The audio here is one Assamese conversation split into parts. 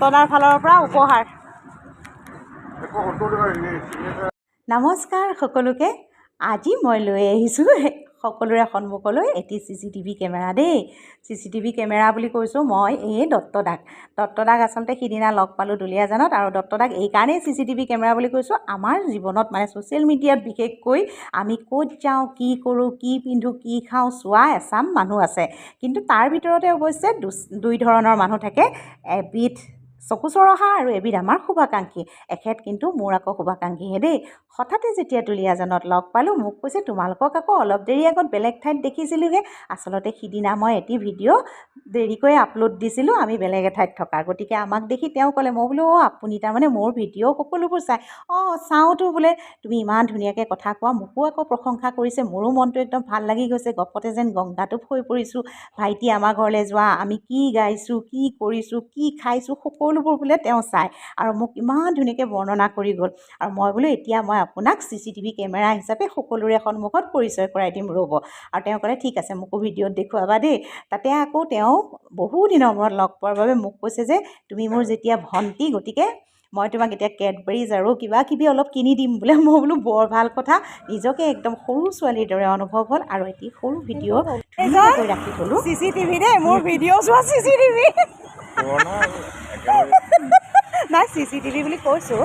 তনাৰ ফালৰ পৰা উপহাৰ। নমস্কাৰ সকলোকে। আজি মই লৈ আহিছোঁ সকলোৰে সন্মুখলৈ এটি CCTV কেমেৰা দেই। CCTV কেমেৰা বুলি কৈছোঁ মই এই দত্তদাক আচলতে সিদিনা লগ পালোঁ দুলীয়াজানত। আৰু দত্তদাক এইকাৰণেই CCTV কেমেৰা বুলি কৈছোঁ, আমাৰ জীৱনত মানে ছ'চিয়েল মিডিয়াত বিশেষকৈ আমি ক'ত যাওঁ, কি কৰোঁ, কি পিন্ধোঁ, কি খাওঁ চোৱা এচাম মানুহ আছে। কিন্তু তাৰ ভিতৰতে অৱশ্যে দুই ধৰণৰ মানুহ থাকে, এবিধ চকু চৰহা আৰু এবিধ আমাৰ শুভাকাংক্ষী। এখেত কিন্তু মোৰ আকৌ শুভাকাংক্ষীহে দেই। হঠাতে যেতিয়া দুলীয়াজানত লগ পালোঁ, মোক কৈছে তোমালোকক আকৌ অলপ দেৰি আগত বেলেগ ঠাইত দেখিছিলোঁহে। আচলতে সিদিনা মই এটি ভিডিঅ' দেৰিকৈ আপলোড দিছিলোঁ আমি বেলেগ এঠাইত থকা, গতিকে আমাক দেখি তেওঁ ক'লে, মই বোলো আপুনি তাৰমানে মোৰ ভিডিঅ' সকলোবোৰ চাই? চাওঁতো বোলে। তুমি ইমান ধুনীয়াকৈ কথা কোৱা, মোকো আকৌ প্ৰশংসা কৰিছে, মোৰো মনটো একদম ভাল লাগি গৈছে, গপতে যেন গংগাটোপ হৈ পৰিছোঁ। ভাইটি আমাৰ ঘৰলৈ যোৱা, আমি কি গাইছোঁ, কি কৰিছোঁ, কি খাইছোঁ, সকলোবোৰ বোলে তেওঁ চায় আৰু মোক ইমান ধুনীয়াকৈ বৰ্ণনা কৰি গ'ল। আৰু মই বোলো এতিয়া মই আপোনাক CCTV কেমেৰা হিচাপে সকলোৰে সন্মুখত পৰিচয় কৰাই দিম ৰ'ব। আৰু তেওঁ ক'লে ঠিক আছে, মোকো ভিডিঅ'ত দেখুৱাবা দেই। তাতে আকৌ তেওঁ বহু দিনৰ মূৰত লগ পোৱাৰ বাবে মোক কৈছে যে তুমি মোৰ যেতিয়া ভণ্টি, গতিকে মই তোমাক এতিয়া কেডবেৰিজ আৰু কিবা কিবি অলপ কিনি দিম বোলে। মই বোলো বৰ ভাল কথা, নিজকে একদম সৰু ছোৱালীৰ দৰে অনুভৱ হ'ল। আৰু এটি সৰু ভিডিঅ' ধুনীয়াকৈ ৰাখি থ'লোঁ। CCTV দেই, মোৰ ভিডিঅ' চোৱা CCTV নাই, CCTV বুলি কৈছোঁ।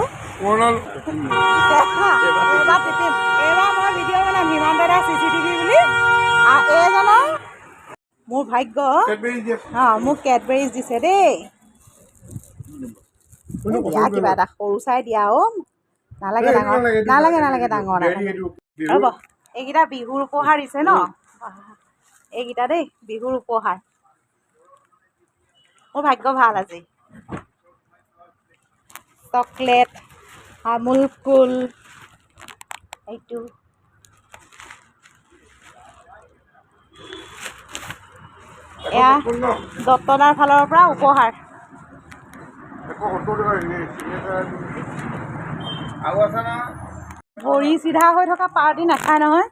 এইবাৰ মই ভিডিঅ' বনাম হিমান দাদা CCTV বুলি। এইজনৰ মোৰ ভাগ্য, মোক কেডবেৰিজ দিছে দেই। দিয়া কিবা এটা সৰু চাই দিয়া। নালাগে ডাঙৰ, নালাগে ডাঙৰ নালাগে। ৰ'ব, এইকেইটা বিহুৰ উপহাৰ দিছে ন, এইকেইটা দেই বিহুৰ উপহাৰ। মোৰ ভাগ্য ভাল আজি। চকলেট, আমুল কুল, এইটো এয়া দত্তনাৰ ফালৰ পৰা উপহাৰ। ভৰি চিধা হৈ থকা পাৰ্টি নাখায় নহয়।